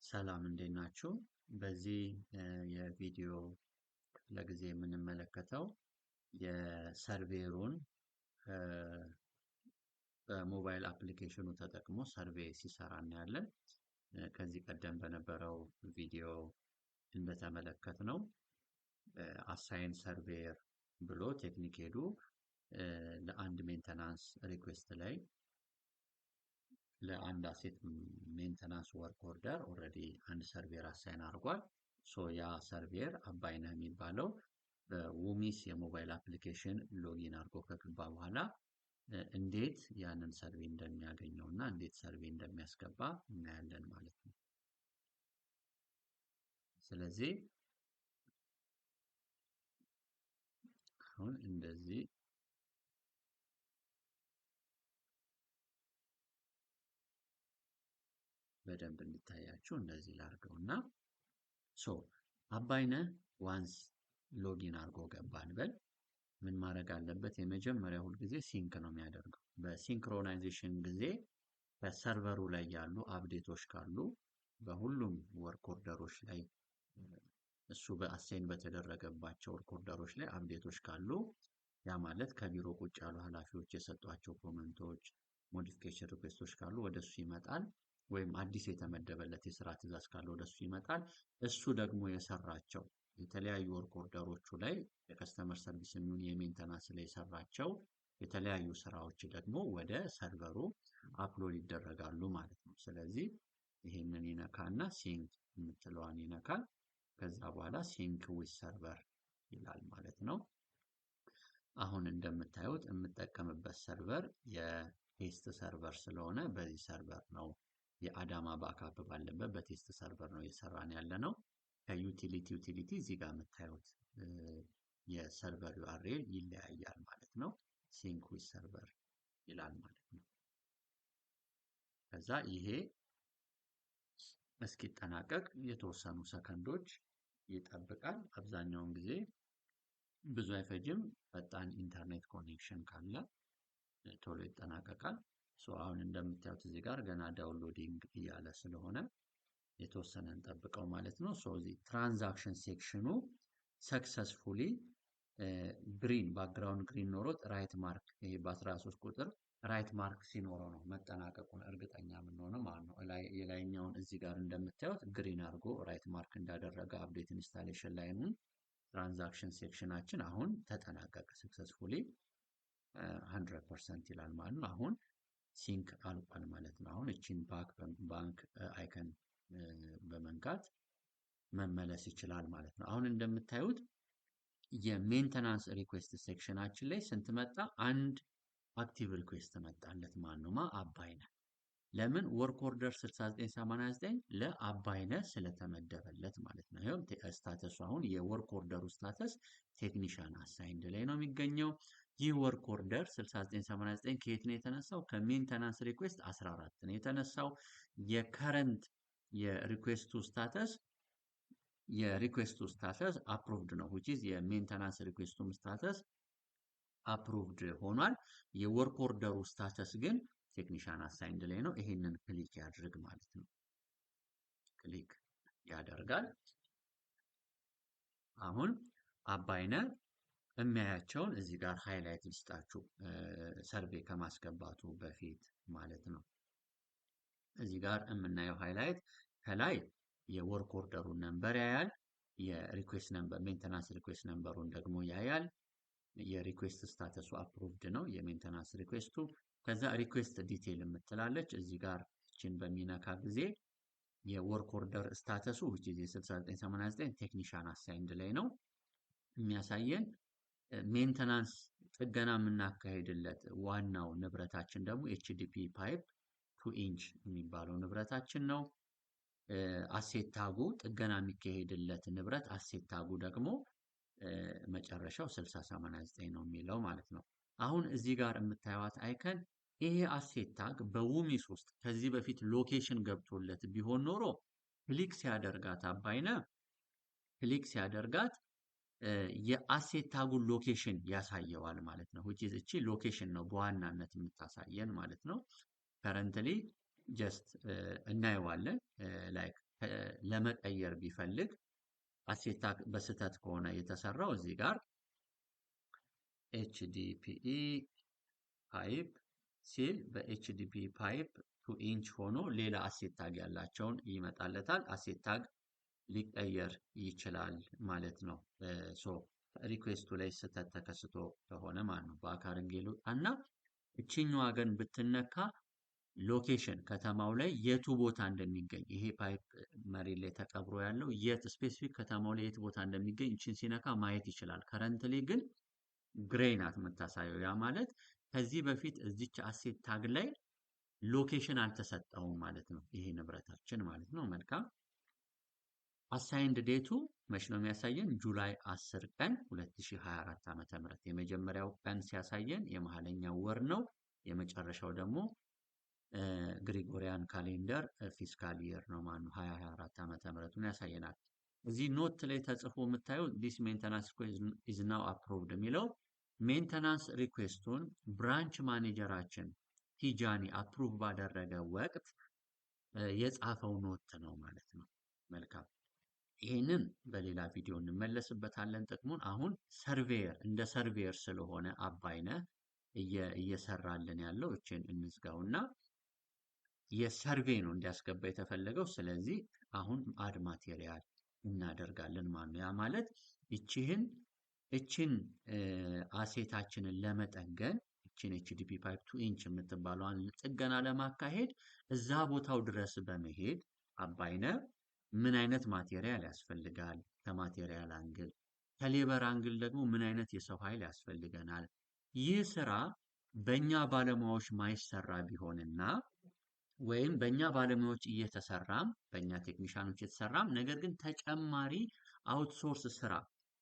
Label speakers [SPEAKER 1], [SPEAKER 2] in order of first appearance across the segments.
[SPEAKER 1] ሰላም እንዴት ናችሁ? በዚህ የቪዲዮ ክፍለ ጊዜ የምንመለከተው የሰርቬሩን በሞባይል አፕሊኬሽኑ ተጠቅሞ ሰርቬይ ሲሰራ እናያለን። ከዚህ ቀደም በነበረው ቪዲዮ እንደተመለከትነው አሳይን ሰርቬየር ብሎ ቴክኒክ ሄዱ ለአንድ ሜንተናንስ ሪኩዌስት ላይ ለአንድ አሴት ሜንተናንስ ወርክ ኦርደር ኦልሬዲ አንድ ሰርቬር አሳይን አድርጓል። ያ ሰርቬር አባይነህ የሚባለው በውሚስ የሞባይል አፕሊኬሽን ሎጊን አድርጎ ከገባ በኋላ እንዴት ያንን ሰርቬይ እንደሚያገኘው እና እንዴት ሰርቬይ እንደሚያስገባ እናያለን ማለት ነው። ስለዚህ አሁን እንደዚህ በደንብ እንዲታያችሁ እንደዚህ ላድርገውና አባይነህ ዋንስ ሎጊን አድርጎ ገባ እንበል። ምን ማድረግ አለበት? የመጀመሪያ ሁልጊዜ ሲንክ ነው የሚያደርገው። በሲንክሮናይዜሽን ጊዜ በሰርቨሩ ላይ ያሉ አፕዴቶች ካሉ በሁሉም ወርክ ኦርደሮች ላይ እሱ በአሳይን በተደረገባቸው ወርክ ኦርደሮች ላይ አፕዴቶች ካሉ ያ ማለት ከቢሮ ቁጭ ያሉ ኃላፊዎች የሰጧቸው ኮመንቶች፣ ሞዲፊኬሽን ሪኩዌስቶች ካሉ ወደሱ ይመጣል። ወይም አዲስ የተመደበለት የስራ ትዕዛዝ ካለ ወደሱ ይመጣል። እሱ ደግሞ የሰራቸው የተለያዩ ወርክ ኦርደሮቹ ላይ የከስተመር ሰርቪስ የሚሆን የሜንተናንስ ላይ የሰራቸው የተለያዩ ስራዎች ደግሞ ወደ ሰርቨሩ አፕሎድ ይደረጋሉ ማለት ነው። ስለዚህ ይሄንን ይነካና ሲንክ የምትለዋን ይነካል። ከዛ በኋላ ሲንክ ዊዝ ሰርቨር ይላል ማለት ነው። አሁን እንደምታዩት የምጠቀምበት ሰርቨር የቴስት ሰርቨር ስለሆነ በዚህ ሰርቨር ነው የአዳማ ባካፕ ባለበት በቴስት ሰርቨር ነው እየሰራን ያለ ነው። ከዩቲሊቲ እዚህ ጋር የምታዩት የሰርቨር ዩአርኤል ይለያያል ማለት ነው። ሲንክ ዊዝ ሰርቨር ይላል ማለት ነው። ከዛ ይሄ እስኪጠናቀቅ የተወሰኑ ሰከንዶች ይጠብቃል። አብዛኛውን ጊዜ ብዙ አይፈጅም። ፈጣን ኢንተርኔት ኮኔክሽን ካለ ቶሎ ይጠናቀቃል። አሁን እንደምታዩት እዚህ ጋር ገና ዳውንሎዲንግ እያለ ስለሆነ የተወሰነ እንጠብቀው ማለት ነው። እዚህ ትራንዛክሽን ሴክሽኑ ሰክሰስፉሊ ግሪን ባክግራውንድ ግሪን ኖሮት ራይት ማርክ ይሄ በ13 ቁጥር ራይት ማርክ ሲኖረው ነው መጠናቀቁን እርግጠኛ የምንሆነው ማለት ነው። የላይኛውን እዚህ ጋር እንደምታዩት ግሪን አድርጎ ራይት ማርክ እንዳደረገ አፕዴት ኢንስታሌሽን ላይኑን ትራንዛክሽን ሴክሽናችን አሁን ተጠናቀቀ ሰክሰስፉሊ 100% ይላል ማለት ነው። አሁን ሲንክ አልቋል ማለት ነው። አሁን እቺን ባንክ አይከን በመንካት መመለስ ይችላል ማለት ነው። አሁን እንደምታዩት የሜንተናንስ ሪኩዌስት ሴክሽናችን ላይ ስንት መጣ? አንድ አክቲቭ ሪኩዌስት መጣለት ማለት ነው። አባይነህ ለምን ወርክ ኦርደር 6989 ለአባይነህ ስለተመደበለት ማለት ነው። ይሄው ስታተሱ አሁን የወርክ ኦርደሩ ስታተስ ቴክኒሻን አሳይንድ ላይ ነው የሚገኘው። ይህ ወርክ ኦርደር 6989 ከየት ነው የተነሳው? ከሜንተናንስ ሪኩዌስት 14 ነው የተነሳው። የከረንት የሪኩዌስቱ ስታተስ አፕሩቭድ ነው which is የሜንተናንስ ሪኩዌስቱ ስታተስ አፕሩቭድ ሆኗል። የወርክ ኦርደሩ ስታተስ ግን ቴክኒሻን አሳይንድ ላይ ነው። ይሄንን ክሊክ ያድርግ ማለት ነው። ክሊክ ያደርጋል። አሁን አባይነህ የሚያያቸውን እዚህ ጋር ሃይላይት ልስጣችሁ ሰርቬይ ከማስገባቱ በፊት ማለት ነው። እዚህ ጋር የምናየው ሃይላይት ከላይ የወርክ ኦርደሩን ነምበር ያያል። የሪኩዌስት ነምበር ሜንተናንስ ሪኩዌስት ነምበሩን ደግሞ ያያል። የሪኩዌስት ስታተሱ አፕሩቭድ ነው የሜንተናንስ ሪኩዌስቱ። ከዛ ሪኩዌስት ዲቴይል የምትላለች እዚህ ጋር እችን በሚነካ ጊዜ የወርክ ኦርደር ስታተሱ which is 6989 ቴክኒሻን አሳይንድ ላይ ነው የሚያሳየን። ሜንተናንስ ጥገና የምናካሄድለት ዋናው ንብረታችን ደግሞ ኤችዲፒ ፓይፕ 2 ኢንች የሚባለው ንብረታችን ነው። አሴት ታጉ ጥገና የሚካሄድለት ንብረት አሴት ታጉ ደግሞ መጨረሻው 6089 ነው የሚለው ማለት ነው። አሁን እዚህ ጋር የምታዩት አይከን ይሄ አሴት ታግ በውሚስ ውስጥ ከዚህ በፊት ሎኬሽን ገብቶለት ቢሆን ኖሮ ክሊክ ሲያደርጋት አባይነህ ክሊክ ሲያደርጋት የአሴት ታጉን ሎኬሽን ያሳየዋል ማለት ነው። which is እቺ ሎኬሽን ነው በዋናነት የምታሳየን ማለት ነው። ከረንትሊ ጀስት እናየዋለን ላይክ ለመቀየር ቢፈልግ አሴት ታግ በስህተት ከሆነ የተሰራው እዚህ ጋር ኤችዲፒኢ ፓይፕ ሲል በኤችዲፒ ፓይፕ 2 ኢንች ሆኖ ሌላ አሴት ታግ ያላቸውን ይመጣለታል። አሴት ታግ ሊቀየር ይችላል ማለት ነው። ሶ ሪኩዌስቱ ላይ ስህተት ተከስቶ ከሆነ ማለት ነው። በአካርንጌሉ እና እችኛዋ ግን ብትነካ ሎኬሽን ከተማው ላይ የቱ ቦታ እንደሚገኝ ይሄ ፓይፕ መሬት ላይ ተቀብሮ ያለው የት ስፔሲፊክ ከተማው ላይ የት ቦታ እንደሚገኝ እችን ሲነካ ማየት ይችላል። ከረንትሊ ግን ግሬይ ናት የምታሳየው። ያ ማለት ከዚህ በፊት እዚች አሴት ታግ ላይ ሎኬሽን አልተሰጠውም ማለት ነው። ይሄ ንብረታችን ማለት ነው። መልካም አሳይንድ ዴቱ መች ነው የሚያሳየን? ጁላይ 10 ቀን 2024 ዓመተ ምህረት የመጀመሪያው ቀን ሲያሳየን የመሀለኛው ወር ነው። የመጨረሻው ደግሞ ግሪጎሪያን ካሌንደር ፊስካል ይር ነው ማለት ነው። 2024 ዓመተ ምህረቱን ያሳየናል። እዚህ ኖት ላይ ተጽፎ የምታየው ዲስ ሜንተናንስ ኢዝ ናው አፕሮቭድ የሚለው ሜንተናንስ ሪኩዌስቱን ብራንች ማኔጀራችን ቲጃኒ አፕሩቭ ባደረገ ወቅት የጻፈው ኖት ነው ማለት ነው። መልካም ይህንን በሌላ ቪዲዮ እንመለስበታለን ጥቅሙን። አሁን ሰርቬየር እንደ ሰርቬየር ስለሆነ አባይነህ እየሰራልን ያለው እችን እንዝጋውና የሰርቬይ ነው እንዲያስገባ የተፈለገው። ስለዚህ አሁን አድ ማቴሪያል እናደርጋለን ማለት ነው። ያ ማለት እችን አሴታችንን ለመጠገን እችን ኤችዲፒ ፓይፕ 2 ኢንች የምትባለዋን ጥገና ለማካሄድ እዛ ቦታው ድረስ በመሄድ አባይነህ ምን አይነት ማቴሪያል ያስፈልጋል፣ ከማቴሪያል አንግል፣ ከሌበር አንግል ደግሞ ምን አይነት የሰው ኃይል ያስፈልገናል። ይህ ስራ በእኛ ባለሙያዎች ማይሰራ ቢሆንና ወይም በእኛ ባለሙያዎች እየተሰራም በእኛ ቴክኒሻኖች የተሰራም ነገር ግን ተጨማሪ አውትሶርስ ስራ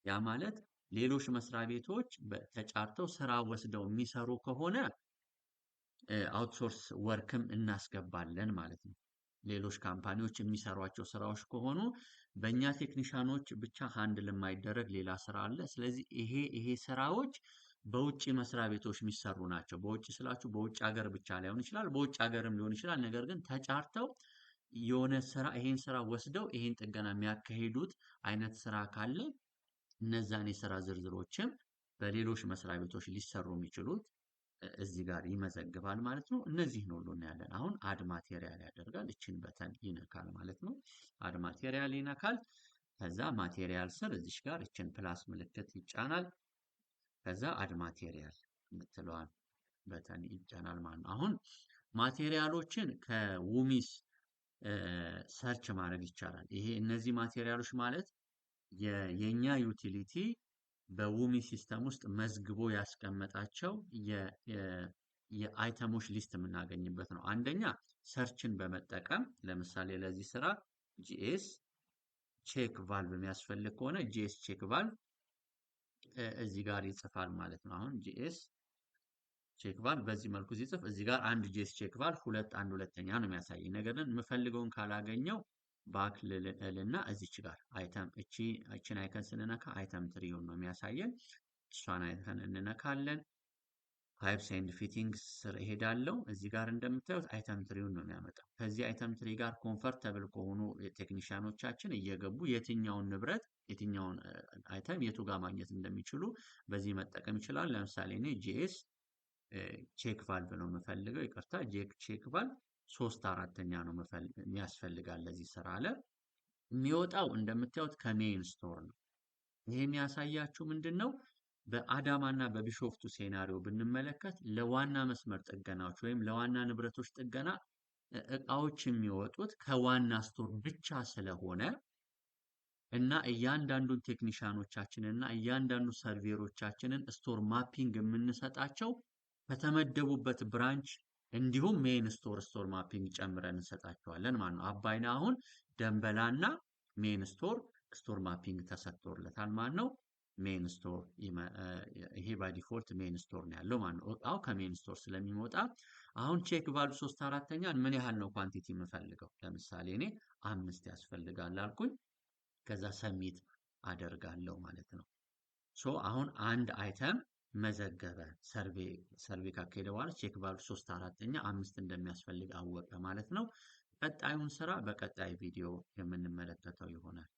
[SPEAKER 1] ያ ማለት ሌሎች መስሪያ ቤቶች ተጫርተው ስራ ወስደው የሚሰሩ ከሆነ አውትሶርስ ወርክም እናስገባለን ማለት ነው። ሌሎች ካምፓኒዎች የሚሰሯቸው ስራዎች ከሆኑ በእኛ ቴክኒሻኖች ብቻ ሃንድል የማይደረግ ሌላ ስራ አለ። ስለዚህ ይሄ ስራዎች በውጭ መስሪያ ቤቶች የሚሰሩ ናቸው። በውጭ ስላችሁ በውጭ ሀገር ብቻ ላይሆን ይችላል፣ በውጭ ሀገርም ሊሆን ይችላል። ነገር ግን ተጫርተው የሆነ ስራ ይሄን ስራ ወስደው ይሄን ጥገና የሚያካሂዱት አይነት ስራ ካለ እነዛን የስራ ዝርዝሮችም በሌሎች መስሪያ ቤቶች ሊሰሩ የሚችሉት እዚህ ጋር ይመዘግባል ማለት ነው። እነዚህ ነው ሁሉ እናያለን። አሁን አድ ማቴሪያል ያደርጋል። እችን በተን ይነካል ማለት ነው። አድ ማቴሪያል ይነካል። ከዛ ማቴሪያል ስር እዚሽ ጋር እችን ፕላስ ምልክት ይጫናል። ከዛ አድ ማቴሪያል የምትለዋን በተን ይጫናል ማለት ነው። አሁን ማቴሪያሎችን ከውሚስ ሰርች ማድረግ ይቻላል። ይሄ እነዚህ ማቴሪያሎች ማለት የኛ ዩቲሊቲ በውሚ ሲስተም ውስጥ መዝግቦ ያስቀመጣቸው የአይተሞች ሊስት የምናገኝበት ነው። አንደኛ ሰርችን በመጠቀም ለምሳሌ ለዚህ ስራ ጂኤስ ቼክ ቫልቭ የሚያስፈልግ ከሆነ ጂኤስ ቼክ ቫልቭ እዚህ ጋር ይጽፋል ማለት ነው። አሁን ጂኤስ ቼክ ቫልቭ በዚህ መልኩ ሲጽፍ እዚህ ጋር አንድ ጂኤስ ቼክ ቫልቭ አንድ ሁለተኛ ነው የሚያሳየኝ። ነገር ግን የምፈልገውን ካላገኘው ባክ ልልና እዚች ጋር አይተም እቺን አይከን ስንነካ አይተም ትሪውን ነው የሚያሳየን። እሷን አይከን እንነካለን። ፓይፕስ ኤንድ ፊቲንግስ ስር እሄዳለሁ። እዚህ ጋር እንደምታዩት አይተም ትሪውን ነው የሚያመጣው። ከዚህ አይተም ትሪ ጋር ኮምፈርተብል ከሆኑ ቴክኒሻኖቻችን እየገቡ የትኛውን ንብረት የትኛውን አይተም የቱ ጋር ማግኘት እንደሚችሉ በዚህ መጠቀም ይችላል። ለምሳሌ እኔ ጂኤስ ቼክ ቫልቭ ነው የምፈልገው። ይቅርታ ቼክ ቫልቭ 3/4 ነው የሚያስፈልጋል ለዚህ ስራ አለ። የሚወጣው እንደምታዩት ከሜይን ስቶር ነው። ይሄን ያሳያችሁ ምንድነው? በአዳማ እና በቢሾፍቱ ሴናሪዮ ብንመለከት ለዋና መስመር ጥገናዎች ወይም ለዋና ንብረቶች ጥገና እቃዎች የሚወጡት ከዋና ስቶር ብቻ ስለሆነ እና እያንዳንዱን ቴክኒሻኖቻችንን እና እያንዳንዱ ሰርቬሮቻችንን ስቶር ማፒንግ የምንሰጣቸው ከተመደቡበት ብራንች እንዲሁም ሜን ስቶር ማፒንግ ጨምረን እንሰጣቸዋለን ማለት ነው። አባይነህ አሁን ደንበላና ሜን ስቶር ማፒንግ ተሰጥቶለታል ማለት ነው። ሜን ስቶር ይሄ ባይ ዲፎልት ሜን ስቶር ነው ያለው ማለት ነው። እቃው ከሜን ስቶር ስለሚወጣ አሁን ቼክ ቫልቭ 3/4 ምን ያህል ነው ኳንቲቲ የምፈልገው? ለምሳሌ እኔ 5 ያስፈልጋል አልኩኝ። ከዛ ሰሚት አደርጋለሁ ማለት ነው። ሶ አሁን አንድ አይተም መዘገበ። ሰርቬይ ካካሄደ በኋላ ቼክ ቫልቭ 3/4 5 እንደሚያስፈልግ አወቀ ማለት ነው። ቀጣዩን ስራ በቀጣይ ቪዲዮ የምንመለከተው ይሆናል።